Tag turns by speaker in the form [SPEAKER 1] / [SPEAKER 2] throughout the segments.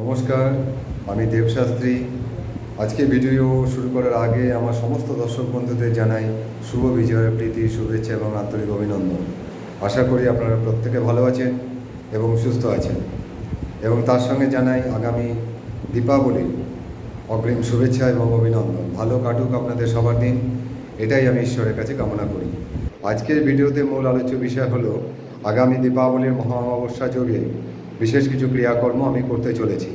[SPEAKER 1] নমস্কার, আমি দেবশাস্ত্রী। আজকে ভিডিও শুরু করার আগে আমার সমস্ত দর্শক বন্ধুদের জানাই শুভ বিজয়ের প্রীতি, শুভেচ্ছা এবং আন্তরিক অভিনন্দন। আশা করি আপনারা প্রত্যেকে ভালো আছেন এবং সুস্থ আছেন, এবং তার সঙ্গে জানাই আগামী দীপাবলির অগ্রিম শুভেচ্ছা এবং অভিনন্দন। ভালো কাটুক আপনাদের সবার দিন, এটাই আমি ঈশ্বরের কাছে কামনা করি। আজকের ভিডিওতে মূল আলোচ্য বিষয় হলো আগামী দীপাবলির মহা অমাবস্যা যোগে বিশেষ কিছু ক্রিয়াকর্ম আমি করতে চলেছি।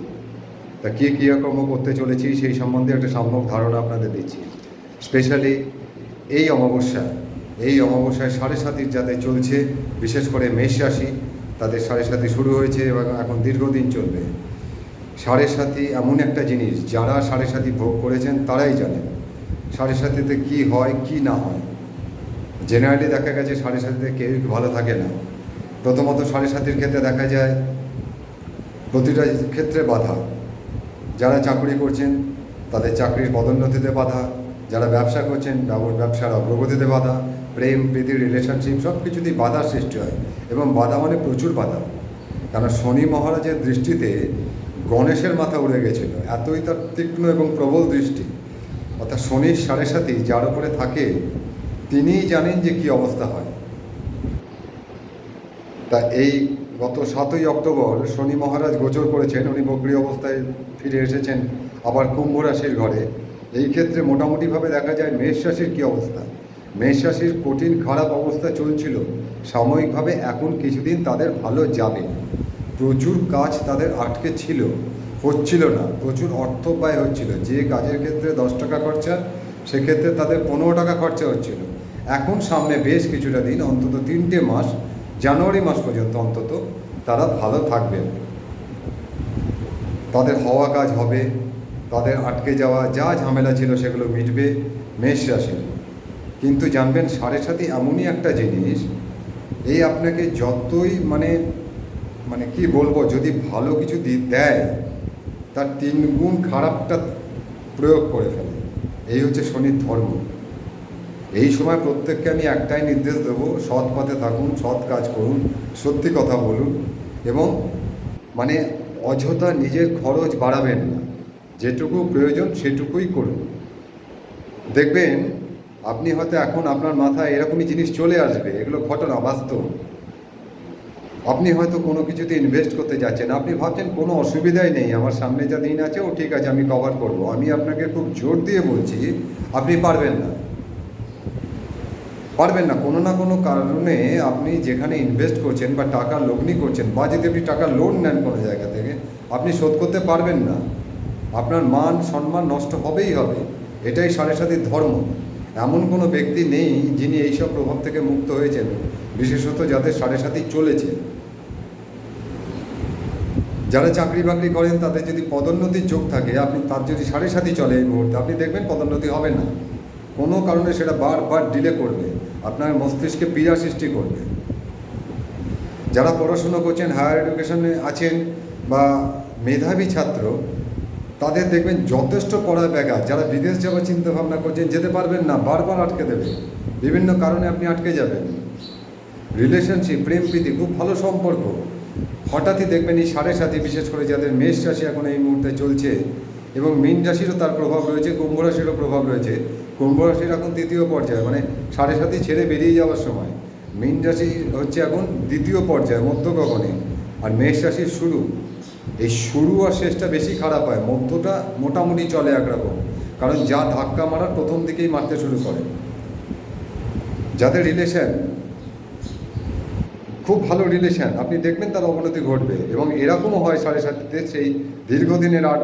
[SPEAKER 1] তা কী ক্রিয়াকর্ম করতে চলেছি সেই সম্বন্ধে একটা সম্যক ধারণা আপনাদের দিচ্ছি। স্পেশালি এই অমাবস্যায় সাড়ে সাতির যাতে চলছে, বিশেষ করে মেষ রাশি, তাদের সাড়ে সাতি শুরু হয়েছে এবং এখন দীর্ঘদিন চলবে। সাড়ে সাতি এমন একটা জিনিস, যারা সাড়ে সাতি ভোগ করেছেন তারাই জানেন সাড়ে সাতিতে কী হয় কী না হয়। জেনারেলি দেখা গেছে সাড়ে সাতিতে কেউই ভালো থাকে না। প্রথমত সাড়ে সাতির ক্ষেত্রে দেখা যায় প্রতিটা ক্ষেত্রে বাধা। যারা চাকরি করছেন তাদের চাকরির পদোন্নতিতে বাধা, যারা ব্যবসা করছেন ব্যবসার অগ্রগতিতে বাধা, প্রেম প্রীতি রিলেশনশিপ সব কিছুতেই বাধার সৃষ্টি হয়। এবং বাধা মানে প্রচুর বাধা, কারণ শনি মহারাজের দৃষ্টিতে গণেশের মাথা উড়ে গেছিল, এতই তার তীক্ষ্ণ এবং প্রবল দৃষ্টি। অর্থাৎ শনির সাড়ে সাথে যার উপরে থাকে তিনিই জানেন যে কী অবস্থা হয়। তা এই গত 7ই অক্টোবর শনি মহারাজ গোচর করেছেন, উনি বক্রী অবস্থায় ফিরে এসেছেন আবার কুম্ভ রাশির ঘরে। এই ক্ষেত্রে মোটামুটিভাবে দেখা যায় মেষ রাশির কী অবস্থা। মেষ রাশির কঠিন খারাপ অবস্থা চলছিল সাময়িকভাবে, এখন কিছুদিন তাদের ভালো যাবে। প্রচুর কাজ তাদের আটকে ছিল, হচ্ছিল না, প্রচুর অর্থ ব্যয় হচ্ছিল। যে কাজের ক্ষেত্রে 10 টাকা খরচা, সেক্ষেত্রে তাদের 15 টাকা খরচা হচ্ছিল। এখন সামনে বেশ কিছুটা দিন, অন্তত 3টে মাস, জানুয়ারি মাস পর্যন্ত অন্তত তারা ভালো থাকবেন। তাদের হওয়া কাজ হবে, তাদের আটকে যাওয়া যা ঝামেলা ছিল সেগুলো মিটবে মেষ রাশির। কিন্তু জানবেন সাড়ে সাথে এমনই একটা জিনিস, এই আপনাকে যতই মানে মানে কি বলবো, যদি ভালো কিছু দেয় তার 3 গুণ খারাপটা প্রয়োগ করে ফেলে। এই হচ্ছে শনির ধর্ম। এই সময় প্রত্যেককে আমি একটাই নির্দেশ দেবো, সৎ পথে থাকুন, সৎ কাজ করুন, সত্যি কথা বলুন, এবং মানে অযথা নিজের খরচ বাড়াবেন না। যেটুকু প্রয়োজন সেটুকুই করুন। দেখবেন আপনি হয়তো এখন আপনার মাথায় এরকমই জিনিস চলে আসবে, এগুলো ঘটনা বাস্তব। আপনি হয়তো কোনো কিছুতে ইনভেস্ট করতে যাচ্ছেন, আপনি ভাবছেন কোনো অসুবিধাই নেই, আমার সামনে যা দিন আছে ও ঠিক আছে, আমি কভার করব। আমি আপনাকে খুব জোর দিয়ে বলছি আপনি পারবেন না। কোনো না কোনো কারণে আপনি যেখানে ইনভেস্ট করছেন বা টাকা লগ্নি করছেন, বা যদি আপনি টাকা লোন নেন কোনো জায়গা থেকে, আপনি শোধ করতে পারবেন না। আপনার মান সম্মান নষ্ট হবেই হবে। এটাই সাড়ে সাতির ধর্ম। এমন কোনো ব্যক্তি নেই যিনি এইসব প্রভাব থেকে মুক্ত হয়েছেন, বিশেষত যাদের সাড়ে সাতি চলেছে। যারা চাকরি বাকরি করেন তাদের যদি পদোন্নতির যোগ থাকে, আপনি তার যদি সাড়ে সাতি চলে এই মুহূর্তে, আপনি দেখবেন পদোন্নতি হবে না। কোনো কারণে সেটা বারবার ডিলে করবে, আপনার মস্তিষ্কে পীড়া সৃষ্টি করবে। যারা পড়াশুনো করছেন, হায়ার এডুকেশনে আছেন বা মেধাবী ছাত্র, তাদের দেখবেন যথেষ্ট পড়ার ব্যাঘাত। যারা বিদেশ যাওয়ার চিন্তা ভাবনা করছেন, যেতে পারবেন না, বারবার আটকে দেবে, বিভিন্ন কারণে আপনি আটকে যাবেন। রিলেশনশিপ, প্রেম প্রীতি, খুব ভালো সম্পর্ক, হঠাৎই দেখবেন এই সাড়ে সাতি, বিশেষ করে যাদের মেষ রাশি এখন এই মুহূর্তে চলছে, এবং মীন রাশিরও তার প্রভাব রয়েছে, কুম্ভ রাশিরও প্রভাব রয়েছে। কুম্ভ রাশির এখন 3য় পর্যায়ে, মানে সাড়ে সাতি ছেড়ে বেরিয়ে যাওয়ার সময়। মীন রাশি হচ্ছে এখন 2য় পর্যায়ে, মধ্য গগনে। আর মেষ রাশির শুরু, এই শুরু আর শেষটা বেশি খারাপ হয়, মধ্যটা মোটামুটি চলে একরকম, কারণ যা ধাক্কা মারার প্রথম দিকেই মারতে শুরু করে। যাদের রিলেশন খুব ভালো রিলেশন, আপনি দেখবেন তার অবনতি ঘটবে। এবং এরকমও হয় সাড়ে সাতিতে, সেই দীর্ঘদিনের 8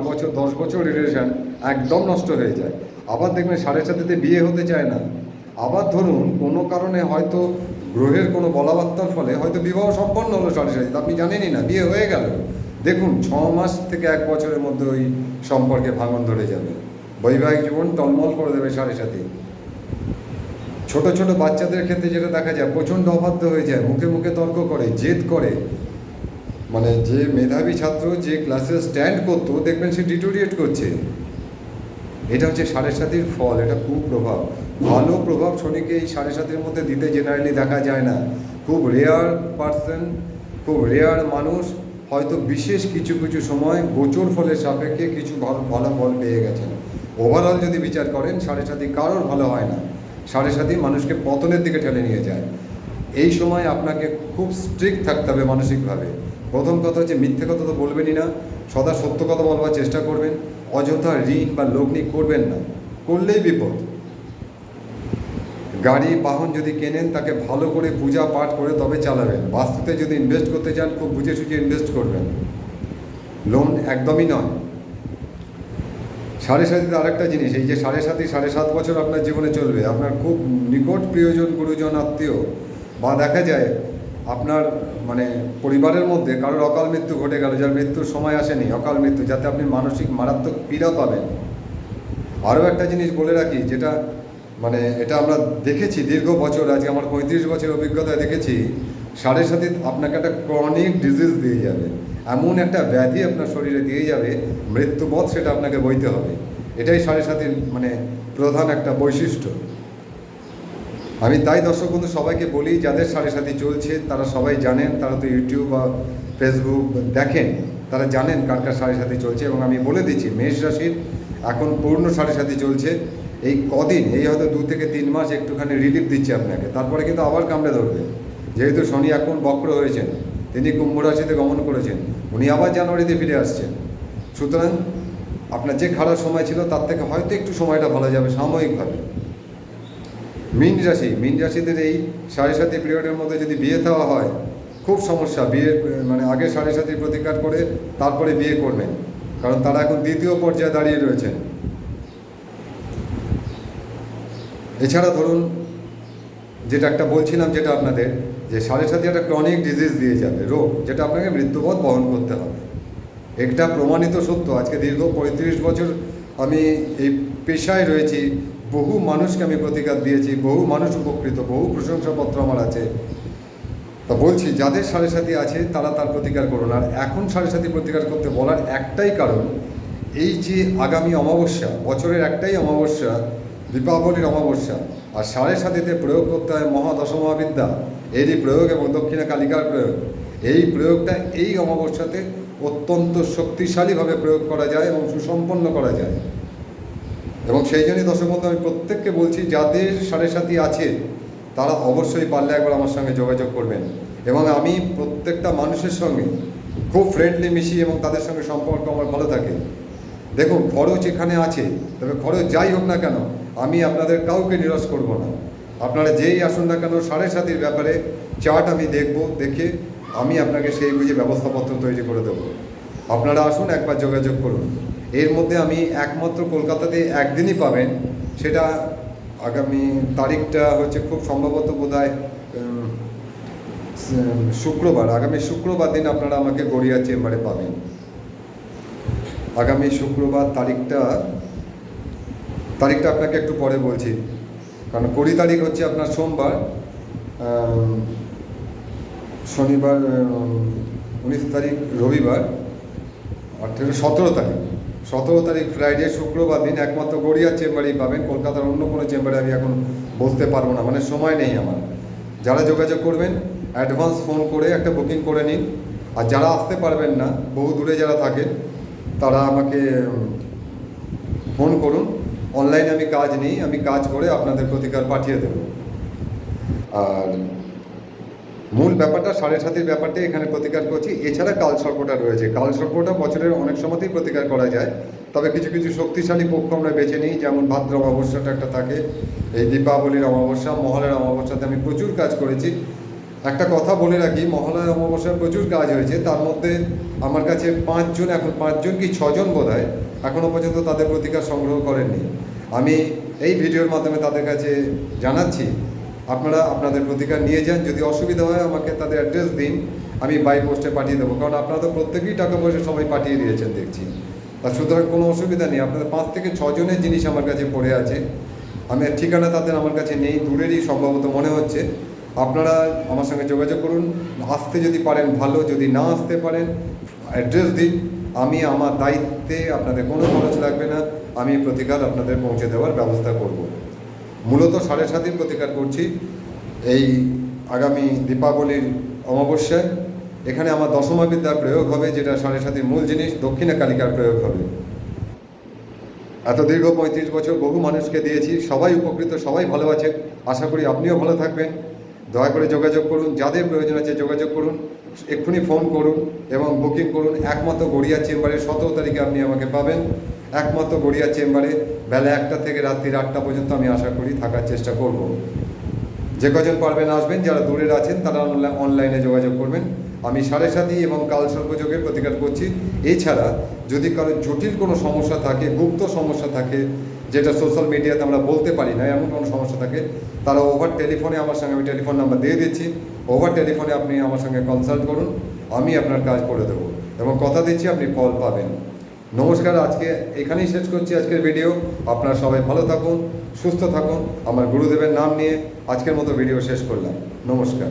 [SPEAKER 1] বছর 10 বছর রিলেশন একদম নষ্ট হয়ে যায়। আবার দেখবেন সাড়ে সাতিতে বিয়ে হতে চায় না। আবার ধরুন কোনো কারণে হয়তো গ্রহের কোনো বলাবার্তার ফলে হয়তো বিবাহ সম্পন্ন হলো সাড়ে সাতিতে, আপনি জানেনই না, বিয়ে হয়ে গেল। দেখুন 6 মাস থেকে 1 বছরের মধ্যে ওই সম্পর্কে ভাঙন ধরে যাবে, বৈবাহিক জীবন টলমল করে দেবে সাড়ে সাতি। ছোট ছোট বাচ্চাদের ক্ষেত্রে যেটা দেখা যায়, প্রচণ্ড অবাধ্য হয়ে যায়, মুখে মুখে তর্ক করে, জেদ করে। মানে যে মেধাবী ছাত্র যে ক্লাসে স্ট্যান্ড করতো, দেখবেন সে ডিটোরিয়েট করছে। এটা হচ্ছে সাড়ে সাতির ফল, এটা খুব প্রভাব। ভালো প্রভাব শনিকে এই সাড়ে সাতির মধ্যে দিতে জেনারেলি দেখা যায় না। খুব রেয়ার পার্সন, খুব রেয়ার মানুষ হয়তো বিশেষ কিছু কিছু সময় গোচর ফলের সাপেক্ষে কিছু ভালো ভালো ফল পেয়ে গেছেন। ওভারঅল যদি বিচার করেন, সাড়ে সাতি কারোর ভালো হয় না, সাড়ে সাতি মানুষকে পতনের দিকে ঠেলে নিয়ে যায়। এই সময় আপনাকে খুব স্ট্রিক্ট থাকতে হবে মানসিকভাবে। প্রথম কথা হচ্ছে মিথ্যে কথা তো বলবেনই না, সদা সত্য কথা বলবার চেষ্টা করবেন। অযথা ঋণ বা লগ্নি করবেন না, করলেই বিপদ। গাড়ি বাহন যদি কেনেন তাকে ভালো করে পূজা পাঠ করে তবে চালাবেন। বাস্তুতে যদি ইনভেস্ট করতে চান খুব বুঝে সুঝে ইনভেস্ট করবেন, লোন একদমই নয়। সাড়ে সাতিতে আরেকটা জিনিস, এই যে সাড়ে সাতি 7.5 বছর আপনার জীবনে চলবে, আপনার খুব নিকট প্রিয়জন, গুরুজন, আত্মীয়, বা দেখা যায় আপনার মানে পরিবারের মধ্যে কারোর অকাল মৃত্যু ঘটে গেল, যার মৃত্যুর সময় আসেনি, অকাল মৃত্যু, যাতে আপনি মানসিক মারাত্মক পীড়া পাবেন। আরও একটা জিনিস বলে রাখি, যেটা মানে এটা আমরা দেখেছি দীর্ঘ বছর, আজকে আমার 35 বছর অভিজ্ঞতায় দেখেছি, সাড়ে সাতি আপনাকে একটা ক্রনিক ডিজিজ দিয়ে যাবে, এমন একটা ব্যাধি আপনার শরীরে দিয়ে যাবে, মৃত্যুপথ সেটা আপনাকে বইতে হবে। এটাই সাড়ে সাতির মানে প্রধান একটা বৈশিষ্ট্য। আমি তাই দর্শক বন্ধু সবাইকে বলি, যাদের সাড়ে সাতি চলছে তারা সবাই জানেন, তারা তো ইউটিউব বা ফেসবুক দেখেন, তারা জানেন কার কার সাড়ে সাতি চলছে। এবং আমি বলে দিচ্ছি, মেষ রাশির এখন পূর্ণ সাড়ে সাতি চলছে। এই কদিন, এই হয়তো 2 থেকে 3 মাস একটুখানি রিলিফ দিচ্ছে আপনাকে, তারপরে কিন্তু আবার কামড়ে ধরবে। যেহেতু শনি এখন বক্র হয়েছেন, তিনি কুম্ভ রাশিতে গমন করেছেন, উনি আবার জানুয়ারিতে ফিরে আসছেন। সুতরাং আপনার যে খারাপ সময় ছিল তার থেকে হয়তো একটু সময়টা ভালো যাবে সাময়িকভাবে। মীন রাশি, মীন রাশিদের এই সাড়ে সাতি পিরিয়ডের মধ্যে যদি বিয়ে দেওয়া হয়, খুব সমস্যা। বিয়ে মানে আগে সাড়ে সাতির প্রতিকার করে তারপরে বিয়ে করবেন, কারণ তারা এখন দ্বিতীয় পর্যায়ে দাঁড়িয়ে রয়েছেন। এছাড়া ধরুন, যেটা একটা বলছিলাম, যেটা আপনাদের যে সাড়ে সাতি একটা ক্রনিক ডিজিজ দিয়ে যাবে, রোগ, যেটা আপনাকে মৃত্যুপথ বহন করতে হবে। একটা প্রমাণিত সত্য। আজকে দীর্ঘ 35 বছর আমি এই পেশায় রয়েছি, বহু মানুষকে আমি প্রতিকার দিয়েছি, বহু মানুষ উপকৃত, বহু প্রশংসাপত্র আমার আছে। তা বলছি, যাদের সাড়ে সাতি আছে তারা তার প্রতিকার করুন। আর এখন সাড়ে সাতি প্রতিকার করতে বলার একটাই কারণ, এই যে আগামী অমাবস্যা, বছরের একটাই অমাবস্যা, দীপাবলির অমাবস্যা, আর সাড়ে সাতিতে প্রয়োগ করতে হয় মহাদশমহাবিদ্যা, এরই প্রয়োগ এবং দক্ষিণা কালিকার প্রয়োগ। এই প্রয়োগটা এই অমাবস্যাতে অত্যন্ত শক্তিশালীভাবে প্রয়োগ করা যায় এবং সুসম্পন্ন করা যায়। এবং সেই জন্যই দর্শক বন্ধু আমি প্রত্যেককে বলছি, যাদের সাড়ে সাতি আছে তারা অবশ্যই পারলে একবার আমার সঙ্গে যোগাযোগ করবেন। এবং আমি প্রত্যেকটা মানুষের সঙ্গে খুব ফ্রেন্ডলি মিশি এবং তাদের সঙ্গে সম্পর্ক আমার ভালো থাকে। দেখুন, খরচ এখানে আছে, তবে খরচ যাই হোক না কেন আমি আপনাদের কাউকে নিরাশ করব না। আপনারা যেই আসুন না কেন, সাড়ে সাতির ব্যাপারে চার্ট আমি দেখব, দেখে আমি আপনাকে সেই বুঝে ব্যবস্থাপত্র তৈরি করে দেবো। আপনারা আসুন, একবার যোগাযোগ করুন। এর মধ্যে আমি একমাত্র কলকাতাতে একদিনই পাবেন, সেটা আগামী তারিখটা হচ্ছে খুব সম্ভবত বোধহয় শুক্রবার, আগামী শুক্রবার দিন আপনারা আমাকে গড়িয়া চেম্বারে পাবেন। আগামী শুক্রবার তারিখটা আপনাকে একটু পরে বলছি, কারণ 20 তারিখ হচ্ছে আপনার সোমবার, শনিবার 19 তারিখ রবিবার, আর 17 তারিখ ফ্রাইডে, শুক্রবার দিন একমাত্র গড়িয়ার চেম্বারেই পাবেন। কলকাতার অন্য কোনো চেম্বারে আমি এখন বসতে পারবো না, মানে সময় নেই আমার। যারা যোগাযোগ করবেন অ্যাডভান্স ফোন করে একটা বুকিং করে নিন। আর যারা আসতে পারবেন না, বহু দূরে যারা থাকেন, তারা আমাকে ফোন করুন। অনলাইনে আমি কাজ নিই, আমি কাজ করে আপনাদের প্রতিকার পাঠিয়ে দেব। আর মূল ব্যাপারটা সাড়ে সাতির ব্যাপারটা এখানে প্রতিকার করছি। এছাড়া কালসর্পটা রয়েছে, কালসর্পটা বছরের অনেক সময়তেই প্রতিকার করা যায়, তবে কিছু কিছু শক্তিশালী পক্ষ আমরা বেছে নিই। যেমন ভাদ্র অমাবস্যাটা একটা থাকে, এই দীপাবলির অমাবস্যা, মহালয়ার অমাবস্যাতে আমি প্রচুর কাজ করেছি। একটা কথা বলে রাখি, মহালয়া অমাবস্যায় প্রচুর কাজ হয়েছে, তার মধ্যে আমার কাছে 5 জন, এখন 5 জন কি 6 জন বোধ হয় এখনও পর্যন্ত তাদের প্রতিকার সংগ্রহ করেননি। আমি এই ভিডিওর মাধ্যমে তাদের কাছে জানাচ্ছি, আপনারা আপনাদের প্রতিকার নিয়ে যান। যদি অসুবিধা হয় আমাকে তাদের অ্যাড্রেস দিন, আমি বাই পোস্টে পাঠিয়ে দেবো, কারণ আপনারা তো প্রত্যেকেই টাকা পয়সা সবাই পাঠিয়ে দিয়েছেন দেখছি। আর সুতরাং কোনো অসুবিধা নেই। আপনাদের 5 থেকে 6 জনের জিনিস আমার কাছে পড়ে আছে, আমি ঠিকানা তাদের আমার কাছে নেই, দূরেরই সম্ভবত মনে হচ্ছে। আপনারা আমার সঙ্গে যোগাযোগ করুন, আসতে যদি পারেন ভালো, যদি না আসতে পারেন অ্যাড্রেস দিন, আমি আমার দায়িত্বে, আপনাদের কোনো খরচ লাগবে না, আমি প্রতিকার আপনাদের পৌঁছে দেওয়ার ব্যবস্থা করব। মূলত সাড়ে সাতির প্রতিকার করছি এই আগামী দীপাবলির অমাবস্যায় এখানে আমার দশমা বিদ্যার প্রয়োগ হবে, যেটা সাড়ে সাতির মূল জিনিস, দক্ষিণা কালিকার প্রয়োগ হবে। এত দীর্ঘ 35 বছর বহু মানুষকে দিয়েছি, সবাই উপকৃত, সবাই ভালো আছেন। আশা করি আপনিও ভালো থাকবেন। দয়া করে যোগাযোগ করুন, যাদের প্রয়োজন আছে যোগাযোগ করুন, এক্ষুনি ফোন করুন এবং বুকিং করুন। একমাত্র গড়িয়া চেম্বারে 17 তারিখে আপনি আমাকে পাবেন। একমাত্র গড়িয়া চেম্বারে বেলা 1টা থেকে রাত্রি 8টা পর্যন্ত আমি আশা করি থাকার চেষ্টা করব। যে কজন পারবেন আসবেন, যারা দূরের আছেন তারা অনলাইনে যোগাযোগ করবেন। আমি সাড়ে সাতি এবং কালসর্পযোগের প্রতিকার করছি। এছাড়া যদি কারো জটিল কোনো সমস্যা থাকে, গুপ্ত সমস্যা থাকে, যেটা সোশ্যাল মিডিয়াতে আমরা বলতে পারি না, এমন কোনো সমস্যা থাকে, তারা ওভার টেলিফোনে আমার সঙ্গে, আমি টেলিফোন নাম্বার দিয়ে দিচ্ছি, ওভার টেলিফোনে আপনি আমার সঙ্গে কনসাল্ট করুন, আমি আপনার কাজ করে দেবো এবং কথা দিচ্ছি আপনি ফল পাবেন। নমস্কার, আজকে এখানেই শেষ করছি আজকের ভিডিও। আপনারা সবাই ভালো থাকুন, সুস্থ থাকুন। আমার গুরুদেবের নাম নিয়ে আজকের মতো ভিডিও শেষ করলাম। নমস্কার।